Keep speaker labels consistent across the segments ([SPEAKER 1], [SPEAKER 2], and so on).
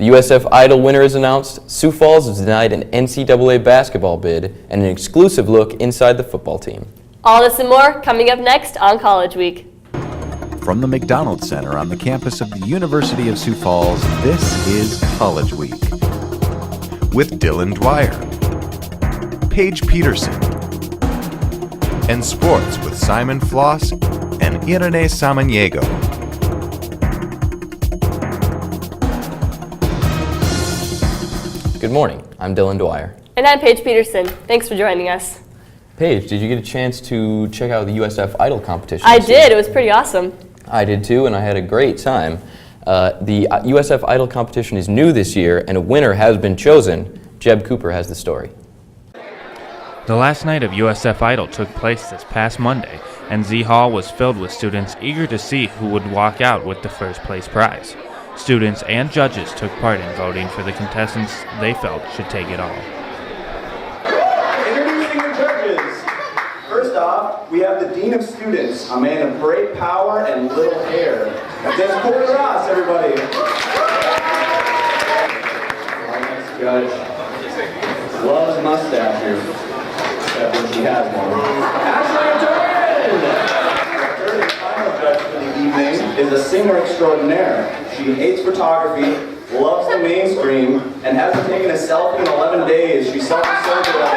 [SPEAKER 1] USF Idol winner is announced, Sioux Falls is denied an NCAA basketball bid, and an exclusive look inside the football team.
[SPEAKER 2] All this and more coming up next on College Week.
[SPEAKER 3] From the McDonald Center on the campus of the University of Sioux Falls, this is College Week with Dylan Dwyer, Paige Peterson, and sports with Simon Floss and Irene Samaniego.
[SPEAKER 1] Good morning, I'm Dylan Dwyer.
[SPEAKER 2] And I'm Paige Peterson. Thanks for joining us.
[SPEAKER 1] Paige, did you get a chance to check out the USF Idol competition?
[SPEAKER 2] I did. It was pretty awesome.
[SPEAKER 1] I did too, and I had a great time. The USF Idol competition is new this year, and a winner has been chosen. Jeb Cooper has the story.
[SPEAKER 4] The last night of USF Idol took place this past Monday, and Z Hall was filled with students eager to see who would walk out with the first place prize. Students and judges took part in voting for the contestants they felt should take it all.
[SPEAKER 5] Introducing your judges. First off, we have the Dean of Students, a man of great power and little hair. That's Corey Ross, everybody. Our next judge loves mustaches, except when she has one. Ashley Jordan! Third and final judge for the evening is a singer extraordinaire. She hates photography, loves the mainstream, and hasn't taken a selfie in 11 days. She's self-sober.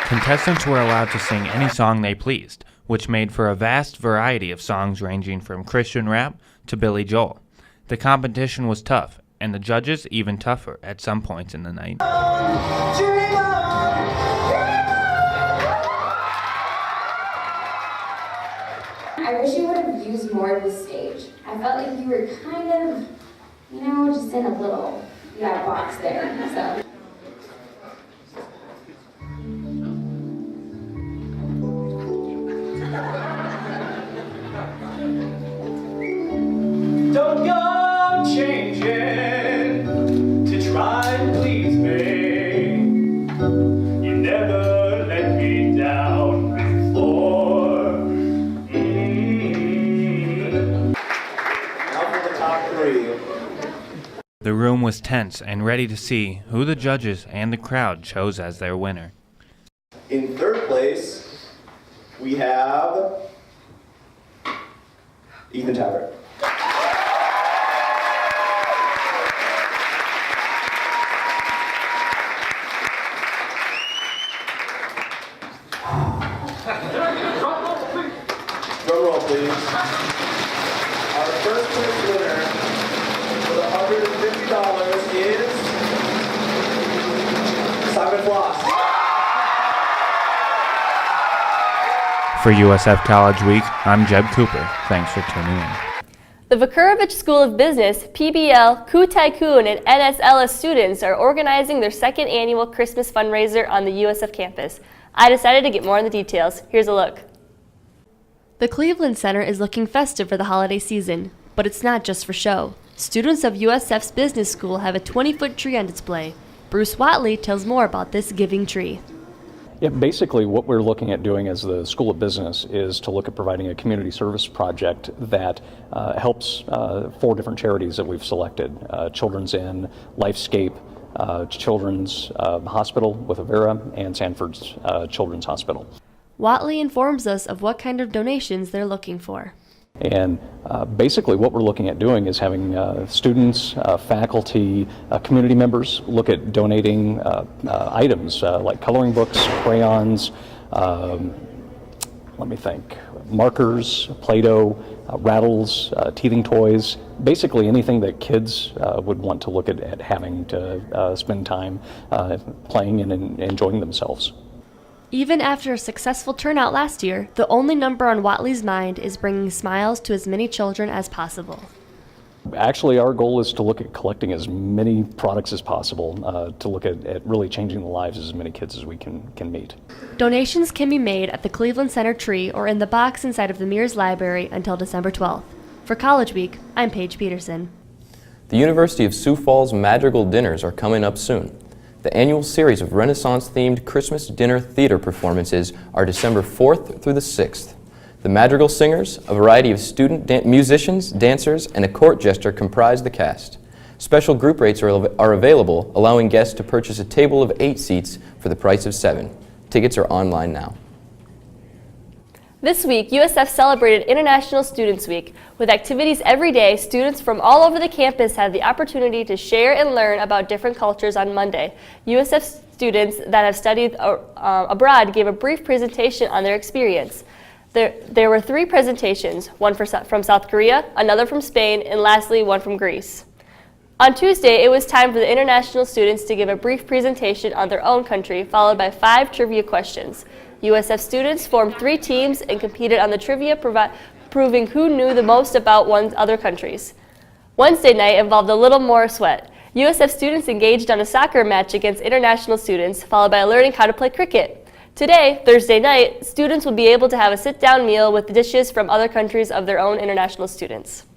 [SPEAKER 4] Contestants were allowed to sing any song they pleased, which made for a vast variety of songs ranging from Christian rap to Billy Joel. The competition was tough, and the judges even tougher at some points in the night.
[SPEAKER 6] I wish you would have used more of the stage. I felt like you were kind of, just in a little, box there, so.
[SPEAKER 5] Don't go changing to try and please me. You never let me down before. Now for the top three.
[SPEAKER 4] The room was tense and ready to see who the judges and the crowd chose as their winner.
[SPEAKER 5] In third place, we have Ethan Tabbert. Drum roll, please. Our first place winner for the $150 is Simon Floss.
[SPEAKER 4] For USF College Week, I'm Jeb Cooper. Thanks for tuning in.
[SPEAKER 2] The Vakurovich School of Business, PBL, Ku Tycoon, and NSLS students are organizing their second annual Christmas fundraiser on the USF campus. I decided to get more on the details. Here's a look. The Cleveland Center is looking festive for the holiday season, but it's not just for show. Students of USF's business school have a 20-foot tree on display. Bruce Watley tells more about this giving tree.
[SPEAKER 7] Yeah, basically what we're looking at doing as the School of Business is to look at providing a community service project that helps 4 different charities that we've selected. Children's Inn, Lifescape, Children's Hospital with Avera, and Sanford's Children's Hospital.
[SPEAKER 2] Watley informs us of what kind of donations they're looking for.
[SPEAKER 7] And basically what we're looking at doing is having students, faculty, community members look at donating items like coloring books, crayons, markers, Play-Doh, rattles, teething toys, basically anything that kids would want to look at having to spend time playing and enjoying themselves.
[SPEAKER 2] Even after a successful turnout last year, the only number on Watley's mind is bringing smiles to as many children as possible.
[SPEAKER 7] Actually, our goal is to look at collecting as many products as possible, to look at really changing the lives of as many kids as we can meet.
[SPEAKER 2] Donations can be made at the Cleveland Center tree or in the box inside of the Mears Library until December 12th. For College Week, I'm Paige Peterson.
[SPEAKER 1] The University of Sioux Falls Madrigal Dinners are coming up soon. The annual series of Renaissance-themed Christmas dinner theater performances are December 4th through the 6th. The madrigal singers, a variety of student musicians, dancers, and a court jester comprise the cast. Special group rates are available, allowing guests to purchase a table of 8 seats for the price of 7. Tickets are online now.
[SPEAKER 2] This week, USF celebrated International Students Week. With activities every day, students from all over the campus had the opportunity to share and learn about different cultures on Monday. USF students that have studied abroad gave a brief presentation on their experience. There were 3 presentations, one from South Korea, another from Spain, and lastly, one from Greece. On Tuesday, it was time for the international students to give a brief presentation on their own country, followed by 5 trivia questions. USF students formed 3 teams and competed on the trivia, proving who knew the most about other countries. Wednesday night involved a little more sweat. USF students engaged on a soccer match against international students, followed by learning how to play cricket. Today, Thursday night, students will be able to have a sit-down meal with dishes from other countries of their own international students.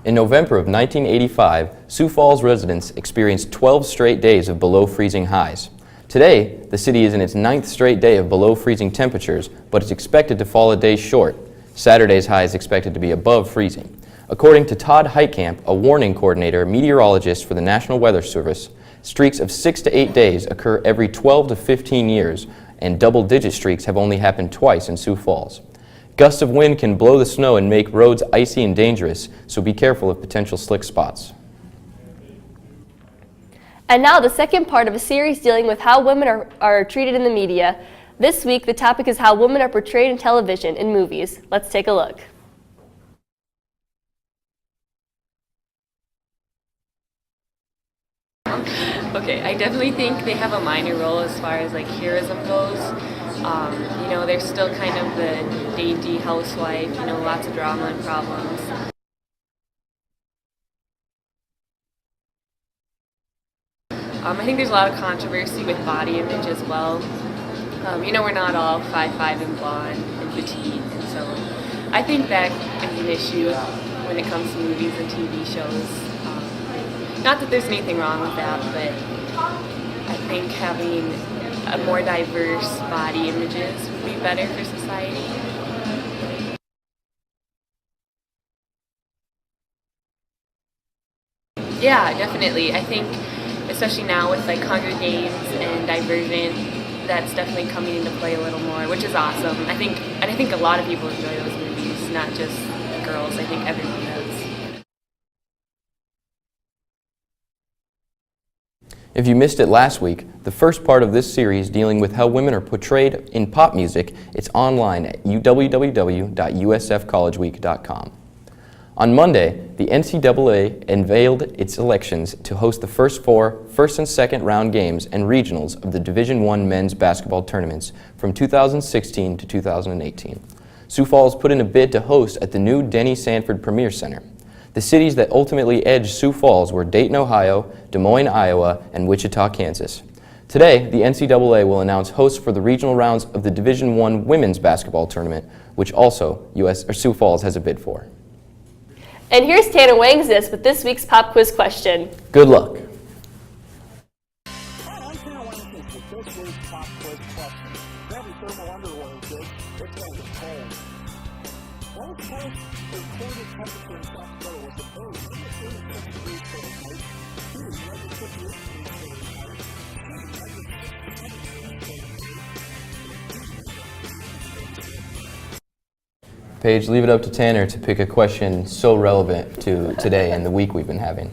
[SPEAKER 1] In November of 1985, Sioux Falls residents experienced 12 straight days of below freezing highs. Today, the city is in its 9th straight day of below freezing temperatures, but it's expected to fall a day short. Saturday's high is expected to be above freezing. According to Todd Heitkamp, a warning coordinator meteorologist for the National Weather Service, streaks of 6 to 8 days occur every 12 to 15 years, and double-digit streaks have only happened twice in Sioux Falls. Gusts of wind can blow the snow and make roads icy and dangerous, so be careful of potential slick spots.
[SPEAKER 2] And now the second part of a series dealing with how women are treated in the media. This week, the topic is how women are portrayed in television and movies. Let's take a look.
[SPEAKER 8] Okay, I definitely think they have a minor role as far as like heroism goes. You know, they're still kind of the dainty housewife, you know, lots of drama and problems. I think there's a lot of controversy with body image as well. You know, we're not all 5'5" and blonde and petite, and so I think that is an issue when it comes to movies and TV shows. Not that there's anything wrong with that, but I think having a more diverse body images would be better for society. Yeah, definitely. I think especially now with like Hunger Games and Divergent, that's definitely coming into play a little more, which is awesome. I think a lot of people enjoy those movies, not just girls. I think everyone does.
[SPEAKER 1] If you missed it last week, the first part of this series dealing with how women are portrayed in pop music, it's online at www.usfcollegeweek.com. On Monday, the NCAA unveiled its elections to host the first 4 first and second round games and regionals of the Division I men's basketball tournaments from 2016 to 2018. Sioux Falls put in a bid to host at the new Denny Sanford Premier Center. The cities that ultimately edged Sioux Falls were Dayton, Ohio, Des Moines, Iowa, and Wichita, Kansas. Today, the NCAA will announce hosts for the regional rounds of the Division I women's basketball tournament, which also Sioux Falls has a bid for.
[SPEAKER 2] And here's Tanner Wangsis with this week's pop quiz question.
[SPEAKER 1] Good luck.
[SPEAKER 9] I'm Tanner Wangsis with this week's pop quiz question. Gravity thermal underwear is good. Which one is cold? What was close to recorded temperature in South Dakota was the A, -36 degrees Fahrenheit, 2, -58 degrees Fahrenheit, 3, -67 degrees
[SPEAKER 1] Paige, leave it up to Tanner to pick a question so relevant to today and the week we've been having.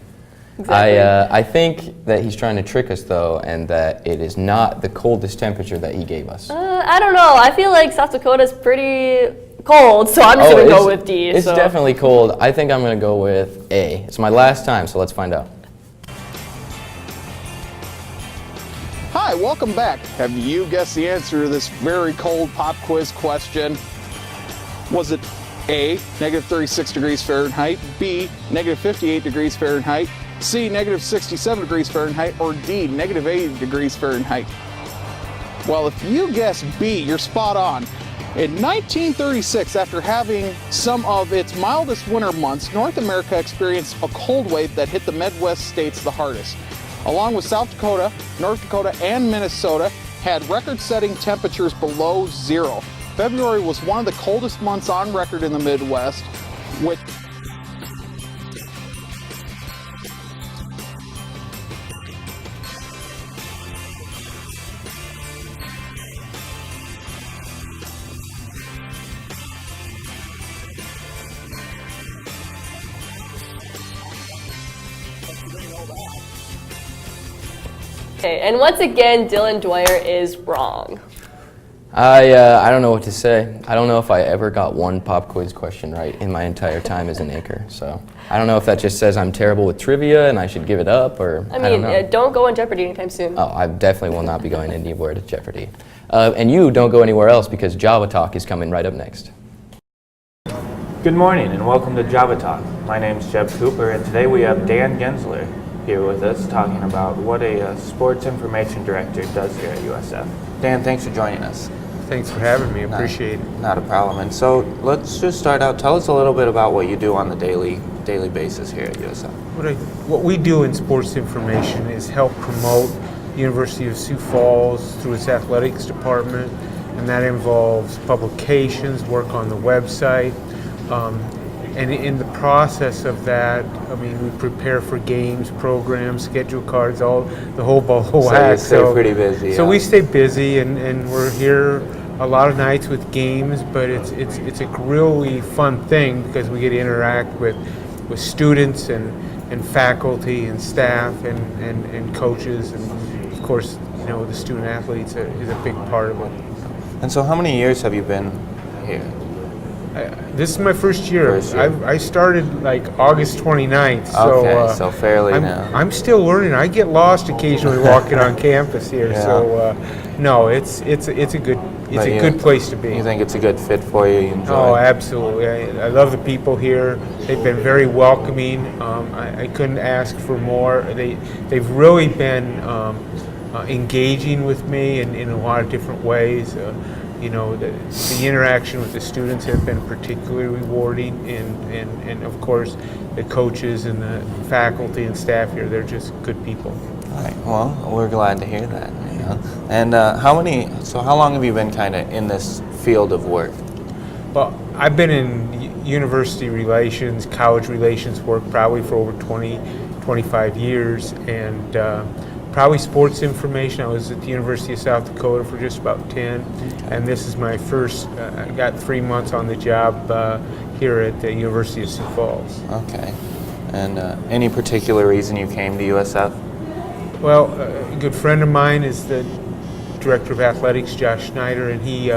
[SPEAKER 2] Exactly.
[SPEAKER 1] I think that he's trying to trick us, though, and that it is not the coldest temperature that he gave us.
[SPEAKER 2] I don't know. I feel like South Dakota's pretty cold, so I'm just going to go with D.
[SPEAKER 1] It's definitely cold. I think I'm going to go with A. It's my last time, so let's find out.
[SPEAKER 10] Hi, welcome back. Have you guessed the answer to this very cold pop quiz question? Was it A, -36 degrees Fahrenheit, B, -58 degrees Fahrenheit, C, -67 degrees Fahrenheit, or D, -80 degrees Fahrenheit? Well, if you guessed B, you're spot on. In 1936, after having some of its mildest winter months, North America experienced a cold wave that hit the Midwest states the hardest. Along with South Dakota, North Dakota, and Minnesota had record-setting temperatures below zero. February was one of the coldest months on record in the Midwest, which
[SPEAKER 2] Okay, and once again, Dylan Dwyer is wrong.
[SPEAKER 1] I don't know what to say. I don't know if I ever got one pop quiz question right in my entire time as an anchor. So I don't know if that just says I'm terrible with trivia and I should give it up, or
[SPEAKER 2] I
[SPEAKER 1] don't
[SPEAKER 2] mean,
[SPEAKER 1] know.
[SPEAKER 2] don't go on Jeopardy anytime soon.
[SPEAKER 1] Oh, I definitely will not be going anywhere to Jeopardy. And you don't go anywhere else because Java Talk is coming right up next.
[SPEAKER 4] Good morning and welcome to Java Talk. My name's Jeb Cooper and today we have Dan Gensler here with us talking about what a sports information director does here at USF. Dan, thanks for joining us.
[SPEAKER 11] Thanks for having me. Appreciate it.
[SPEAKER 4] Not a problem. And so let's just start out. Tell us a little bit about what you do on the daily basis here at USF.
[SPEAKER 11] What we do in sports information is help promote the University of Sioux Falls through its athletics department, and that involves publications, work on the website, and in the process of that, I mean, we prepare for games, programs, schedule cards, the whole ball of wax.
[SPEAKER 4] So you stay pretty busy.
[SPEAKER 11] So we stay busy, and we're here a lot of nights with games, but it's a really fun thing because we get to interact with students and faculty and staff and coaches, and of course, you know, the student athletes is a big part of it.
[SPEAKER 4] And so how many years have you been here?
[SPEAKER 11] This is my first year. I started like August 29th.
[SPEAKER 4] Okay, so fairly
[SPEAKER 11] I'm,
[SPEAKER 4] now.
[SPEAKER 11] I'm still learning. I get lost occasionally walking on campus here.
[SPEAKER 4] Yeah.
[SPEAKER 11] So no, it's a good place to be.
[SPEAKER 4] You think it's a good fit for you? You enjoy
[SPEAKER 11] Oh,
[SPEAKER 4] it?
[SPEAKER 11] absolutely. I love the people here. They've been very welcoming. I couldn't ask for more. They've really been engaging with me in a lot of different ways. You know, the interaction with the students have been particularly rewarding, and of course, the coaches and the faculty and staff here, they're just good people.
[SPEAKER 4] All right. Well, we're glad to hear that. You know? And how long have you been kind of in this field of work?
[SPEAKER 11] Well, I've been in university relations, college relations work probably for over 25 years, and probably sports information. I was at the University of South Dakota for just about 10, and this is my first, I got 3 months on the job here at the University of Sioux Falls.
[SPEAKER 4] Okay. And any particular reason you came to USF?
[SPEAKER 11] Well, a good friend of mine is the Director of Athletics, Josh Schneider, and he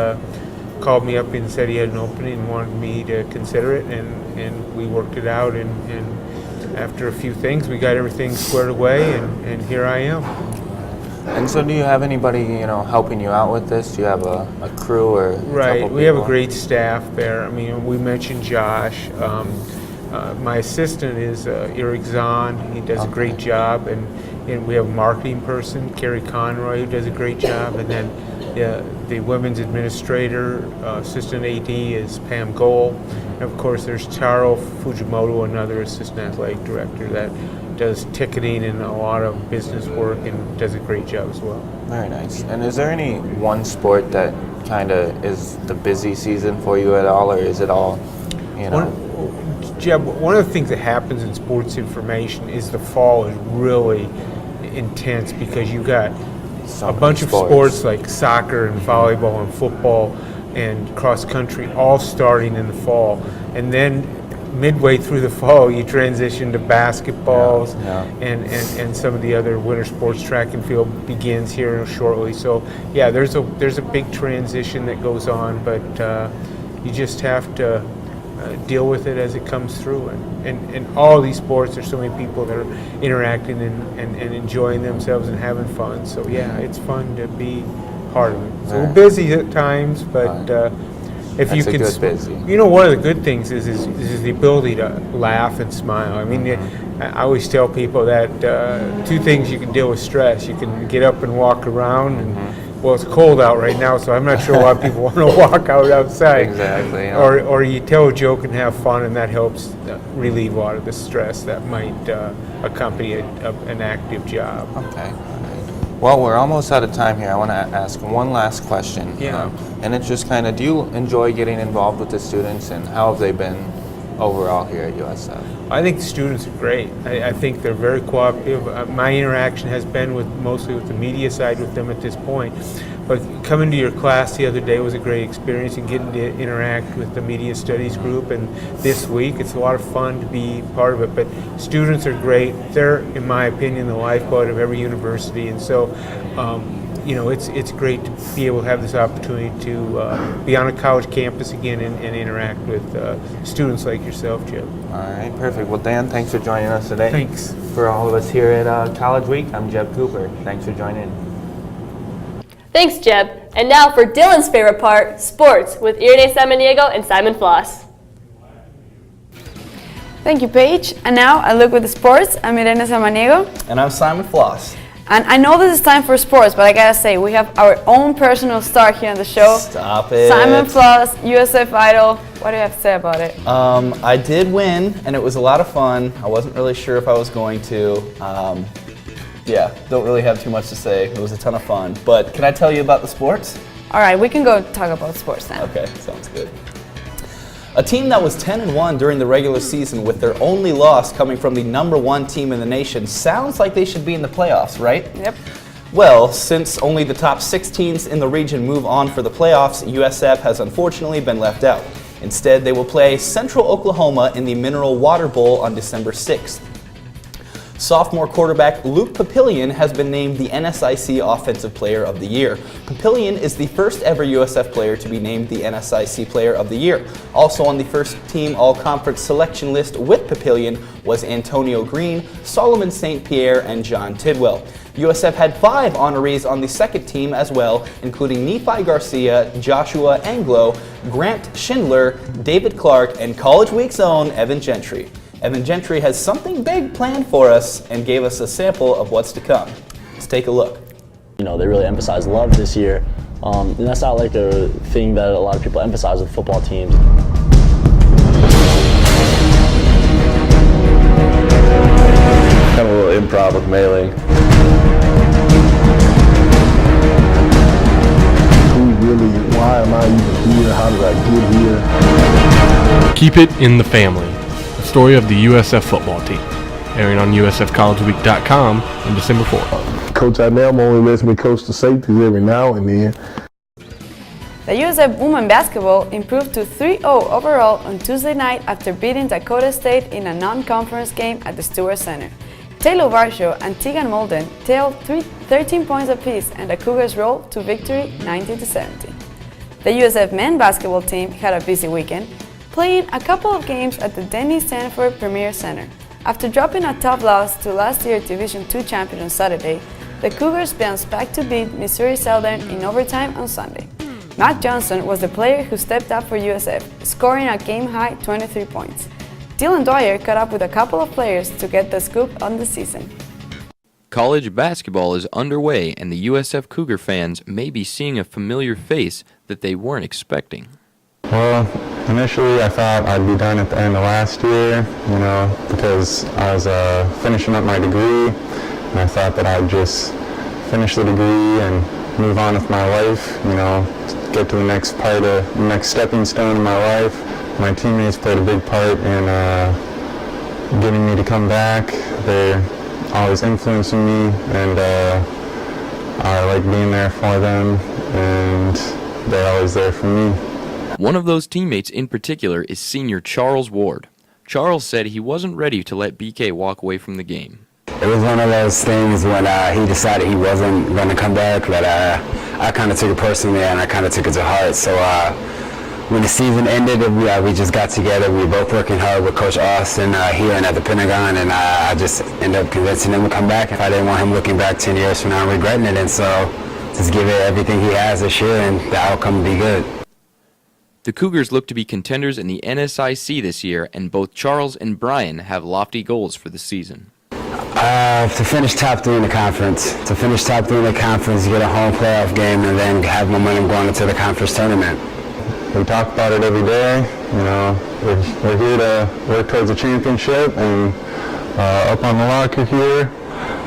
[SPEAKER 11] called me up and said he had an opening and wanted me to consider it, and we worked it out, and after a few things, we got everything squared away, and here I am.
[SPEAKER 4] And so do you have anybody, you know, helping you out with this? Do you have a crew or a
[SPEAKER 11] Right,
[SPEAKER 4] couple
[SPEAKER 11] we have a
[SPEAKER 4] people?
[SPEAKER 11] great staff there. I mean, we mentioned Josh. My assistant is Eric Zahn. He does a great job, and we have a marketing person, Carrie Conroy, who does a great job, and then the women's administrator, assistant AD is Pam Gohl. And of course, there's Charo Fujimoto, another assistant athletic director that does ticketing and a lot of business work and does a great job as well.
[SPEAKER 4] Very nice. And is there any one sport that kind of is the busy season for you at all, or is it all, you know?
[SPEAKER 11] Jeb, one of the things that happens in sports information is the fall is really intense because you got a bunch of sports like soccer and volleyball and football and cross country all starting in the fall, and then midway through the fall you transition to basketballs and some of the other winter sports. Track and field begins here shortly, so yeah, there's a big transition that goes on, but you just have to deal with it as it comes through, and all these sports, there's so many people that are interacting and enjoying themselves and having fun, so yeah, it's fun to be part of it. So we're busy at times, but if you can, you know, one of the good things is the ability to laugh and smile. I mean, I always tell people that two things you can deal with stress. You can get up and walk around, and well, it's cold out right now, so I'm not sure why people want to walk out outside.
[SPEAKER 4] Exactly. Yeah.
[SPEAKER 11] Or you tell a joke and have fun, and that helps relieve a lot of the stress that might accompany an active job.
[SPEAKER 4] Okay. All right.
[SPEAKER 12] Well, we're almost out of time here. I want to ask one last question.
[SPEAKER 11] Yeah.
[SPEAKER 12] And it's just kind of, do you enjoy getting involved with the students, and how have they been overall here at USF?
[SPEAKER 11] I think the students are great. I think they're very cooperative. My interaction has been mostly with the media side with them at this point. But coming to your class the other day was a great experience, and getting to interact with the media studies group. And this week, it's a lot of fun to be part of it. But students are great. They're, in my opinion, the lifeblood of every university. And so, it's great to be able to have this opportunity to be on a college campus again and interact with students like yourself, Jim.
[SPEAKER 12] All right, perfect. Well, Dan, thanks for joining us today.
[SPEAKER 11] Thanks.
[SPEAKER 12] For all of us here at College Week, I'm Jeb Cooper. Thanks for joining.
[SPEAKER 2] Thanks, Jeb. And now for Dylan's favorite part, sports, with Irene Samaniego and Simon Floss.
[SPEAKER 13] Thank you, Paige. And now I look with the sports. I'm Irene Samaniego.
[SPEAKER 14] And I'm Simon Floss.
[SPEAKER 13] And I know this is time for sports, but I gotta say, we have our own personal star here on the show.
[SPEAKER 14] Stop it.
[SPEAKER 13] Simon Floss, USF Idol. What do you have to say about it?
[SPEAKER 14] I did win, and it was a lot of fun. I wasn't really sure if I was going to. Don't really have too much to say. It was a ton of fun. But can I tell you about the sports?
[SPEAKER 13] All right, we can go talk about sports now.
[SPEAKER 14] Okay, sounds good. A team that was 10-1 during the regular season with their only loss coming from the #1 team in the nation sounds like they should be in the playoffs, right?
[SPEAKER 13] Yep.
[SPEAKER 14] Well, since only the top 6 teams in the region move on for the playoffs, USF has unfortunately been left out. Instead, they will play Central Oklahoma in the Mineral Water Bowl on December 6th. Sophomore quarterback Luke Papillion has been named the NSIC Offensive Player of the Year. Papillion is the first ever USF player to be named the NSIC Player of the Year. Also on the first team all-conference selection list with Papillion was Antonio Green, Solomon St. Pierre, and John Tidwell. USF had 5 honorees on the second team as well, including Nephi Garcia, Joshua Anglo, Grant Schindler, David Clark, and College Week's own Evan Gentry. Evan Gentry has something big planned for us and gave us a sample of what's to come. Let's take a look.
[SPEAKER 15] They really emphasized love this year, and that's not like a thing that a lot of people emphasize with football teams.
[SPEAKER 16] Kind of a little improv with Melee.
[SPEAKER 17] Why am I even here? How did I get here?
[SPEAKER 18] Keep it in the family. The story of the USF football team. Airing on USFCollegeWeek.com on December 4th.
[SPEAKER 17] Coach Adnell only lets me coach the safeties every now and then.
[SPEAKER 13] The USF women basketball improved to 3-0 overall on Tuesday night after beating Dakota State in a non-conference game at the Stewart Center. Taylor Varsho and Tegan Molden tailed 13 points apiece, and the Cougars rolled to victory 90-70. The USF men's basketball team had a busy weekend, playing a couple of games at the Denny Stanford Premier Center. After dropping a tough loss to last year's Division II champion on Saturday, the Cougars bounced back to beat Missouri Southern in overtime on Sunday. Mac Johnson was the player who stepped up for USF, scoring a game-high 23 points. Dylan Dwyer caught up with a couple of players to get the scoop on the season.
[SPEAKER 1] College basketball is underway, and the USF Cougar fans may be seeing a familiar face that they weren't expecting.
[SPEAKER 19] Well, initially I thought I'd be done at the end of last year, because I was finishing up my degree, and I thought that I'd just finish the degree and move on with my life, get to the next part of the next stepping stone in my life. My teammates played a big part in getting me to come back. They're always influencing me, and I like being there for them, and they're always there for me.
[SPEAKER 1] One of those teammates in particular is senior Charles Ward. Charles said he wasn't ready to let BK walk away from the game.
[SPEAKER 20] It was one of those things when he decided he wasn't going to come back, but I kind of took it personally, and I kind of took it to heart. So when the season ended, we just got together. We were both working hard with Coach Austin here and at the Pentagon, and I just ended up convincing him to come back. I didn't want him looking back 10 years from now and regretting it, and so just give it everything he has this year, and the outcome will be good.
[SPEAKER 1] The Cougars look to be contenders in the NSIC this year, and both Charles and Brian have lofty goals for the season.
[SPEAKER 20] To finish top 3 in the conference. To finish top 3 in the conference, get a home playoff game, and then have momentum going into the conference tournament.
[SPEAKER 19] We talk about it every day. We're here to work towards a championship, and up on the locker here,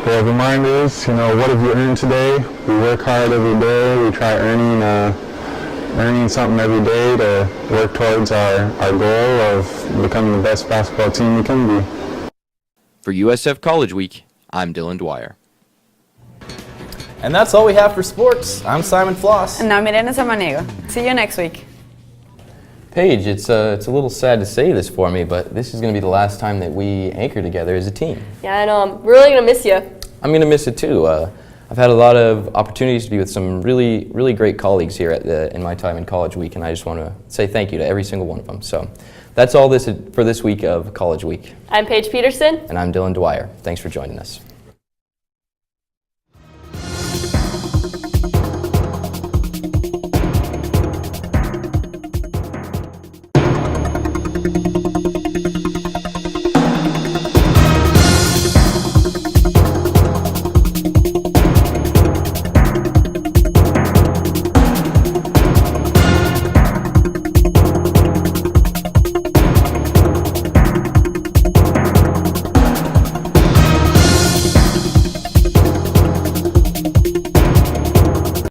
[SPEAKER 19] couple of reminders. You know, what have you earned today? We work hard every day. We try earning something every day to work towards our goal of becoming the best basketball team we can be.
[SPEAKER 1] For USF College Week, I'm Dylan Dwyer.
[SPEAKER 14] And that's all we have for sports. I'm Simon Floss.
[SPEAKER 13] And I'm Irene Samaniego. See you next week.
[SPEAKER 1] Paige, it's a little sad to say this for me, but this is going to be the last time that we anchor together as a team.
[SPEAKER 2] Yeah, I know. I'm really going to miss you.
[SPEAKER 1] I'm going to miss it too. I've had a lot of opportunities to be with some really, really great colleagues here in my time in College Week, and I just want to say thank you to every single one of them. So that's all for this week of College Week.
[SPEAKER 2] I'm Paige Peterson.
[SPEAKER 1] And I'm Dylan Dwyer. Thanks for joining us.